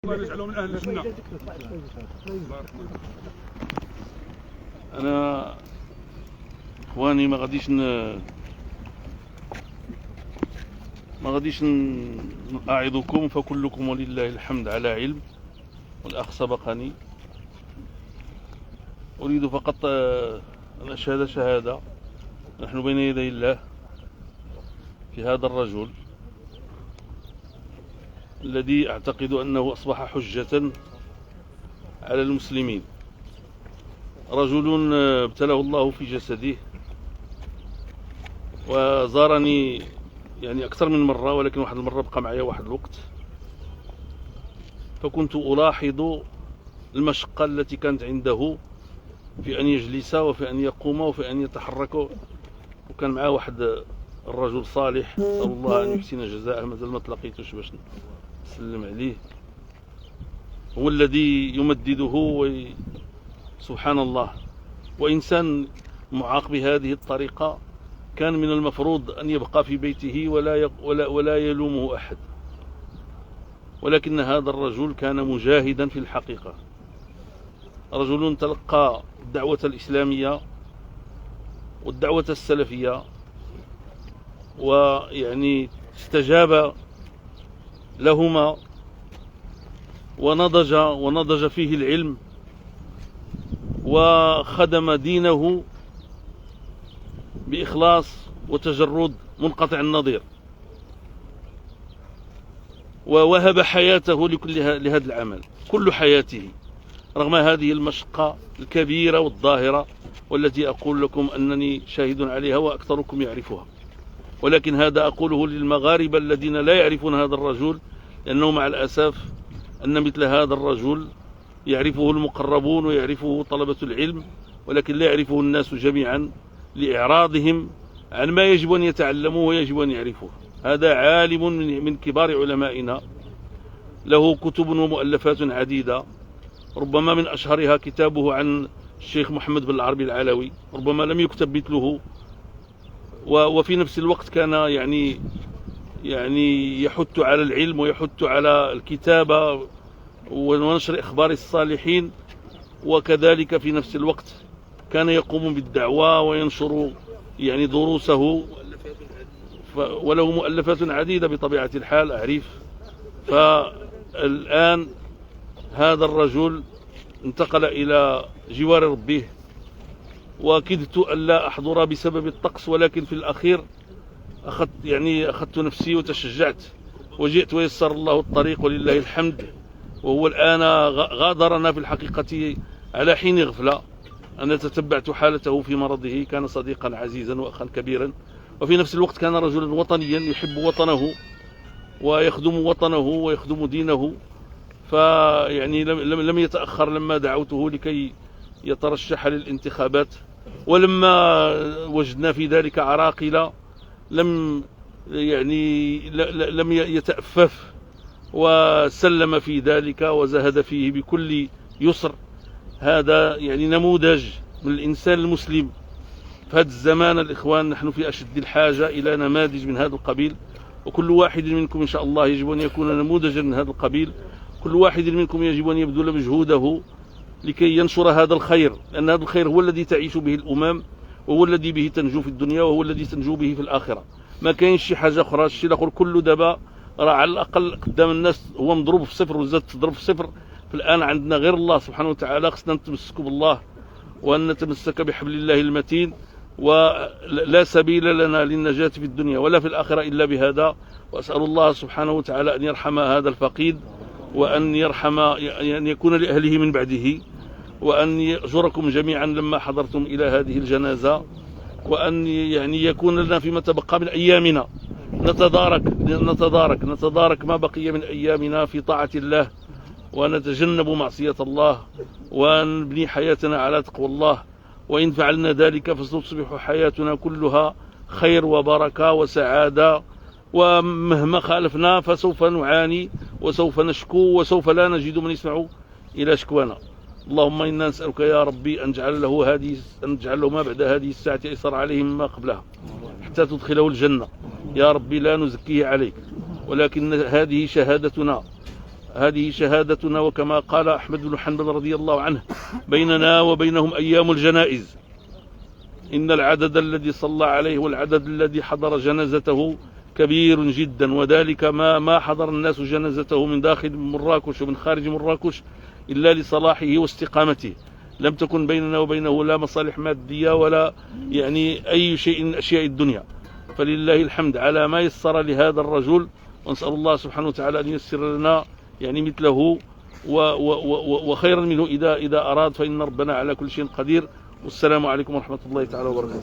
الله يجعله من أهل الجنة. أنا إخواني ما غاديش أعظكم، فكلكم ولله الحمد على علم، والأخ سبقني. أريد فقط أن أشهد شهادة نحن بين يدي الله في هذا الرجل الذي أعتقد أنه أصبح حجة على المسلمين. رجل ابتلاه الله في جسده وزارني يعني أكثر من مرة، ولكن واحد المرة بقى معي واحد الوقت، فكنت ألاحظ المشقة التي كانت عنده في أن يجلس وفي أن يقوم وفي أن يتحرك. وكان معه واحد الرجل صالح، نسأل الله أن يحسن جزاءه، مازال ما تلاقيتوش باش نسلم عليه، هو الذي يمدده. سبحان الله، وإنسان معاق بهذه الطريقة كان من المفروض أن يبقى في بيته ولا يلومه أحد، ولكن هذا الرجل كان مجاهدا في الحقيقة. رجل تلقى الدعوة الإسلامية والدعوة السلفية، ويعني استجاب لهما ونضج فيه العلم، وخدم دينه بإخلاص وتجرد منقطع النظير، ووهب حياته لهذا العمل كل حياته، رغم هذه المشقة الكبيرة والظاهرة، والتي أقول لكم أنني شاهد عليها وأكثركم يعرفها. ولكن هذا أقوله للمغاربة الذين لا يعرفون هذا الرجل، لأنه مع الأسف أن مثل هذا الرجل يعرفه المقربون ويعرفه طلبة العلم، ولكن لا يعرفه الناس جميعا لإعراضهم عن ما يجب أن يتعلموه ويجب أن يعرفوه. هذا عالم من كبار علمائنا، له كتب ومؤلفات عديدة، ربما من أشهرها كتابه عن الشيخ محمد بن العربي العلوي، ربما لم يكتب مثله. وفي نفس الوقت كان يعني يحث على العلم ويحث على الكتابة ونشر إخبار الصالحين، وكذلك في نفس الوقت كان يقوم بالدعوة وينشر يعني دروسه، وله مؤلفات عديدة بطبيعة الحال أعرف. فالآن هذا الرجل انتقل إلى جوار ربه، وكدت ألا أحضر بسبب الطقس، ولكن في الأخير أخذت نفسي وتشجعت وجئت، ويسر الله الطريق ولله الحمد. وهو الآن غادرنا في الحقيقة على حين غفلة. أنا تتبعت حالته في مرضه، كان صديقا عزيزا وأخا كبيرا، وفي نفس الوقت كان رجلا وطنيا يحب وطنه ويخدم وطنه ويخدم دينه. فيعني لم يتأخر لما دعوته لكي يترشح للانتخابات، ولما وجدنا في ذلك عراقلة لم يتأفف، وسلم في ذلك وزهد فيه بكل يسر. هذا يعني نموذج من الإنسان المسلم في هذا الزمان. الإخوان، نحن في أشد الحاجة إلى نماذج من هذا القبيل، وكل واحد منكم إن شاء الله يجب أن يكون نموذجا من هذا القبيل. كل واحد منكم يجب أن يبذل مجهوده لكي ينشر هذا الخير، لأن هذا الخير هو الذي تعيش به الأمم، وهو الذي به تنجو في الدنيا، وهو الذي تنجو به في الآخرة. ما كاينش شي حاجة أخرى. الشيء الآخر كله دابا راه على الأقل قدام الناس هو مضروب في صفر وزاد تضرب في صفر. فالآن عندنا غير الله سبحانه وتعالى، خصنا نتمسك بالله وأن نتمسك بحبل الله المتين، ولا سبيل لنا للنجاة في الدنيا ولا في الآخرة إلا بهذا. وأسأل الله سبحانه وتعالى أن يرحم هذا الفقيد، وأن يرحم أن يكون لأهله من بعده، وأن يأجركم جميعا لما حضرتم إلى هذه الجنازة، وأن يعني يكون لنا فيما تبقى من أيامنا نتدارك ما بقي من أيامنا في طاعة الله، ونتجنب معصية الله، ونبني حياتنا على تقوى الله. وإن فعلنا ذلك فستصبح حياتنا كلها خير وبركة وسعادة، ومهما خالفنا فسوف نعاني وسوف نشكو وسوف لا نجد من يسمع إلى شكوانا. اللهم إنا نسألك يا ربي أن تجعل له ما بعد هذه الساعة أيسر عليه مما قبلها، حتى تدخله الجنة. يا ربي لا نزكيه عليك، ولكن هذه شهادتنا هذه شهادتنا. وكما قال أحمد بن حنبل رضي الله عنه: بيننا وبينهم أيام الجنائز، إن العدد الذي صلى عليه والعدد الذي حضر جنازته كبير جدا، وذلك ما حضر الناس جنازته من داخل مراكش ومن خارج مراكش إلا لصلاحه واستقامته. لم تكن بيننا وبينه لا مصالح مادية ولا يعني أي شيء من أشياء الدنيا. فلله الحمد على ما يسر لهذا الرجل، ونسأل الله سبحانه وتعالى أن ييسر لنا يعني مثله وخيرا منه إذا أراد، فإن ربنا على كل شيء قدير. والسلام عليكم ورحمة الله تعالى وبركاته.